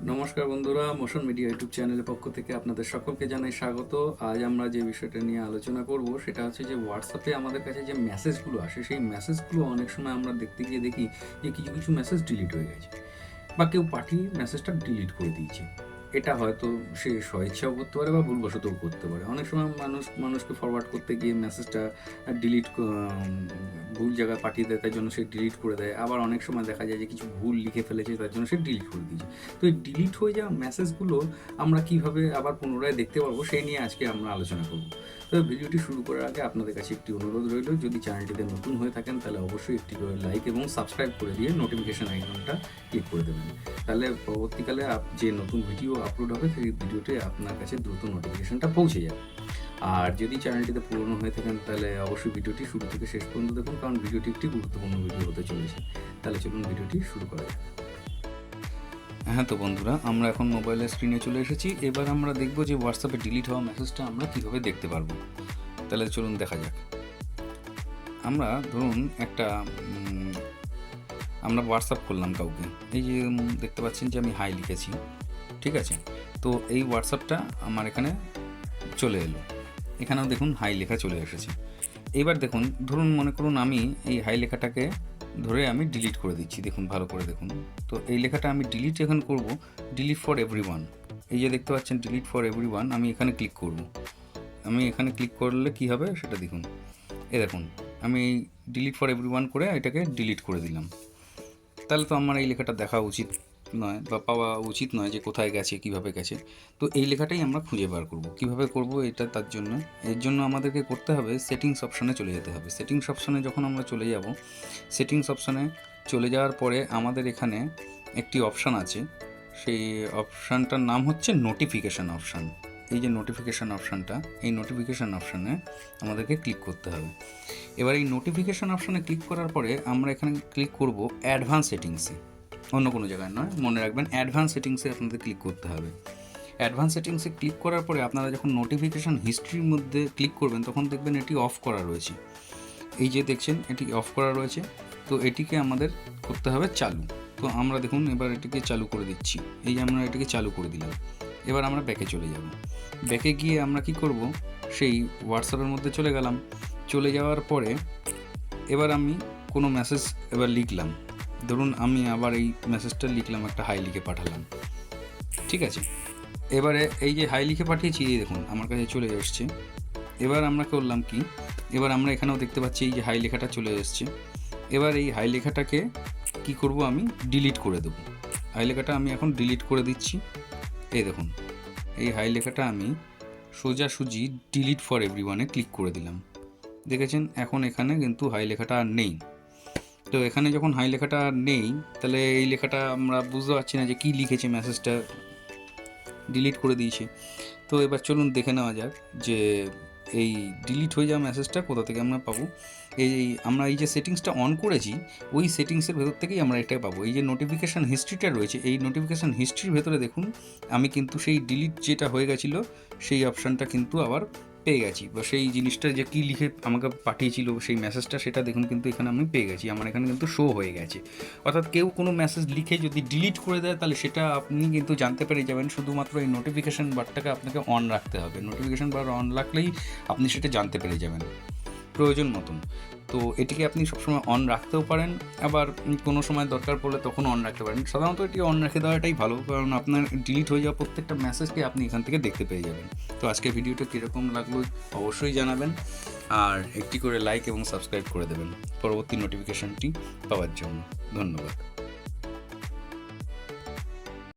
নমস্কার বন্ধুরা, motion media YouTube চ্যানেলের পক্ষ থেকে আপনাদের সকলকে জানাই স্বাগত। আজ আমরা যে বিষয়টা নিয়ে আলোচনা করব সেটা হচ্ছে যে হোয়াটসঅ্যাপে আমাদের কাছে যে মেসেজগুলো আসে, সেই মেসেজগুলো অনেক সময় আমরা দেখতে গিয়ে দেখি যে কিছু কিছু মেসেজ ডিলিট হয়ে গেছে বা কেউ পাঠিয়ে মেসেজটা ডিলিট করে দিয়েছে। এটা হয়তো সে স্বইচ্ছাও করতে পারে বা ভুলবশতও করতে পারে। অনেক সময় মানুষকে ফরওয়ার্ড করতে গিয়ে মেসেজটা ডিলিট ভুল জায়গায় পাঠিয়ে দেয়, তাই জন্য সে ডিলিট করে দেয়। আবার অনেক সময় দেখা যায় যে কিছু ভুল লিখে ফেলেছে, তার জন্য সে ডিলিট করে দিয়েছে। তো এই ডিলিট হয়ে যাওয়া মেসেজগুলো আমরা কীভাবে আবার পুনরায় দেখতে পারবো, সেই নিয়ে আজকে আমরা আলোচনা করব। তো ভিডিওটি শুরু করার আগে আপনাদের কাছে একটি অনুরোধ রইল, যদি চ্যানেলটিতে নতুন হয়ে থাকেন তাহলে অবশ্যই একটি করে লাইক এবং সাবস্ক্রাইব করে দিয়ে নোটিফিকেশান আইকনটা ক্লিক করে দেবেন। তাহলে পরবর্তীকালে যে নতুন ভিডিও আপলোড হবে সেই ভিডিওটি আপনার কাছে দ্রুত নোটিফিকেশানটা পৌঁছে যাবে। আর যদি চ্যানেলটিতে পুরনো হয়ে থাকেন তাহলে অবশ্যই ভিডিওটি শুরু থেকে শেষ পর্যন্ত দেখুন, কারণ ভিডিওটি একটি গুরুত্বপূর্ণ ভিডিও হতে চলেছে। তাহলে চলুন ভিডিওটি শুরু করা যাক। হ্যাঁ, তো বন্ধুরা, আমরা এখন মোবাইলের স্ক্রিনে চলে এসেছি। এবার আমরা দেখব যে হোয়াটসঅ্যাপে ডিলিট হওয়া মেসেজটা আমরা কীভাবে দেখতে পারবো। তাহলে চলুন দেখা যাক। আমরা ধরুন আমরা হোয়াটসঅ্যাপ করলাম কাউকে, এই যে দেখতে পাচ্ছেন যে আমি হাই লিখেছি, ঠিক আছে। তো এই হোয়াটসঅ্যাপটা আমার এখানে চলে এলো, এখানেও দেখুন হাই লেখা চলে এসেছে। এবার দেখুন, ধরুন মনে করুন আমি এই হাই লেখাটাকে ধরে আমি ডিলিট করে দিচ্ছি। দেখুন, ভালো করে দেখুন। তো এই লেখাটা আমি ডিলিট এখন করব, ডিলিট ফর এভরিওয়ান। এই যে দেখতে পাচ্ছেন ডিলিট ফর এভরিওয়ান, আমি এখানে ক্লিক করব। আমি এখানে ক্লিক করলে কি হবে সেটা দেখুন। দেখুন, আমি ডিলিট ফর এভরিওয়ান করে এটাকে ডিলিট করে দিলাম। তাহলে তো আমার এই লেখাটা দেখা উচিত নয় বা পাওয়া উচিত নয় যে কোথায় গেছে, কিভাবে গেছে। তো এই লেখাটাই আমরা খুঁজে বার করব। কিভাবে করব এটা, এর জন্য আমাদেরকে করতে হবে সেটিংস অপশানে চলে যেতে হবে। সেটিংস অপশানে যখন আমরা চলে যাব, সেটিংস অপশানে চলে যাওয়ার পরে আমাদের এখানে একটি অপশান আছে, সেই অপশানটার নাম হচ্ছে নোটিফিকেশান অপশান। এই যে নোটিফিকেশান অপশানটা, এই নোটিফিকেশান অপশানে আমাদেরকে ক্লিক করতে হবে। এবার এই নোটিফিকেশান অপশানে ক্লিক করার পরে আমরা এখানে ক্লিক করব অ্যাডভান্স সেটিংসে, অন্য কোনো জায়গায় নয়, মনে রাখবেন অ্যাডভান্স সেটিংসে আপনাদের ক্লিক করতে হবে। অ্যাডভান্স সেটিংসে ক্লিক করার পরে আপনারা যখন নোটিফিকেশান হিস্ট্রির মধ্যে ক্লিক করবেন তখন দেখবেন এটি অফ করা রয়েছে। এই যে দেখছেন এটি অফ করা রয়েছে, তো এটিকে আমাদের করতে হবে চালু। তো আমরা দেখুন এবার এটিকে চালু করে দিচ্ছি। এই যে আমরা এটিকে চালু করে দিলাম। এবার আমরা ব্যাকে চলে যাব। ব্যাকে গিয়ে আমরা কি করব, সেই হোয়াটসঅ্যাপের মধ্যে চলে গেলাম। চলে যাওয়ার পরে এবার আমি কোনো মেসেজ এবার লিখলাম। ধরুন আমি আবার এই মেসেজটা লিখলাম, একটা হাই লিখে পাঠালাম, ঠিক আছে। এবারে এই যে হাই লিখে পাঠিয়েছি, এই দেখুন আমার কাছে চলে এসছে। এবার আমরা করলাম কি, এবার আমরা এখানেও দেখতে পাচ্ছি এই যে হাই লেখাটা চলে এসছে। এবার এই হাই লেখাটাকে কি করব, আমি ডিলিট করে দেবো। হাই লেখাটা আমি এখন ডিলিট করে দিচ্ছি। এই দেখুন, এই হাই লেখাটা আমি সোজাসুজি ডিলিট ফর এভরিওয়ানে ক্লিক করে দিলাম। দেখেছেন এখন এখানে কিন্তু হাই লেখাটা আর নেই। তো এখানে যখন হাই লেখাটা আর নেই, তাহলে এই লেখাটা আমরা বুঝতে পারছি না যে কী লিখেছে, মেসেজটা ডিলিট করে দিয়েছে। তো এবার চলুন দেখে নেওয়া যাক যে এই ডিলিট হয়ে যাওয়া মেসেজটা কোথা থেকে আমরা পাবো। আমরা এই যে সেটিংসটা অন করেছি, ওই সেটিংসের ভেতর থেকেই আমরা এটা পাবো। এই যে নোটিফিকেশান হিস্ট্রিটা রয়েছে, এই নোটিফিকেশান হিস্ট্রির ভেতরে দেখুন আমি কিন্তু সেই ডিলিট যেটা হয়ে গেছিলো সেই অপশানটা কিন্তু আবার পেয়ে গেছি, বা সেই জিনিসটা যে কী লিখে আমাকে পাঠিয়েছিল সেই মেসেজটা, সেটা দেখুন কিন্তু এখানে আমি পেয়ে গেছি, আমার এখানে কিন্তু শো হয়ে গেছে। অর্থাৎ কেউ কোনো মেসেজ লিখে যদি ডিলিট করে দেয় তাহলে সেটা আপনি কিন্তু জানতে পেরে যাবেন। শুধুমাত্র এই নোটিফিকেশান বারটাকে আপনাকে অন রাখতে হবে। নোটিফিকেশান বার অন রাখলেই আপনি সেটা জানতে পেরে যাবেন প্রয়োজন মতন। তো এটিকে আপনি সবসময় অন রাখতেও পারেন, আবার কোনো সময় দরকার পড়লে তখন অন রাখতে পারেন। সাধারণত এটি অন রেখে দেওয়াটাই ভালো, কারণ আপনার ডিলিট হয়ে যাওয়া প্রত্যেকটা মেসেজকে আপনি এখান থেকে দেখতে পেয়ে যাবেন। তো আজকে ভিডিওটা কীরকম লাগলো অবশ্যই জানাবেন, আর একটি করে লাইক এবং সাবস্ক্রাইব করে দেবেন পরবর্তী নোটিফিকেশানটি পাওয়ার জন্য। ধন্যবাদ।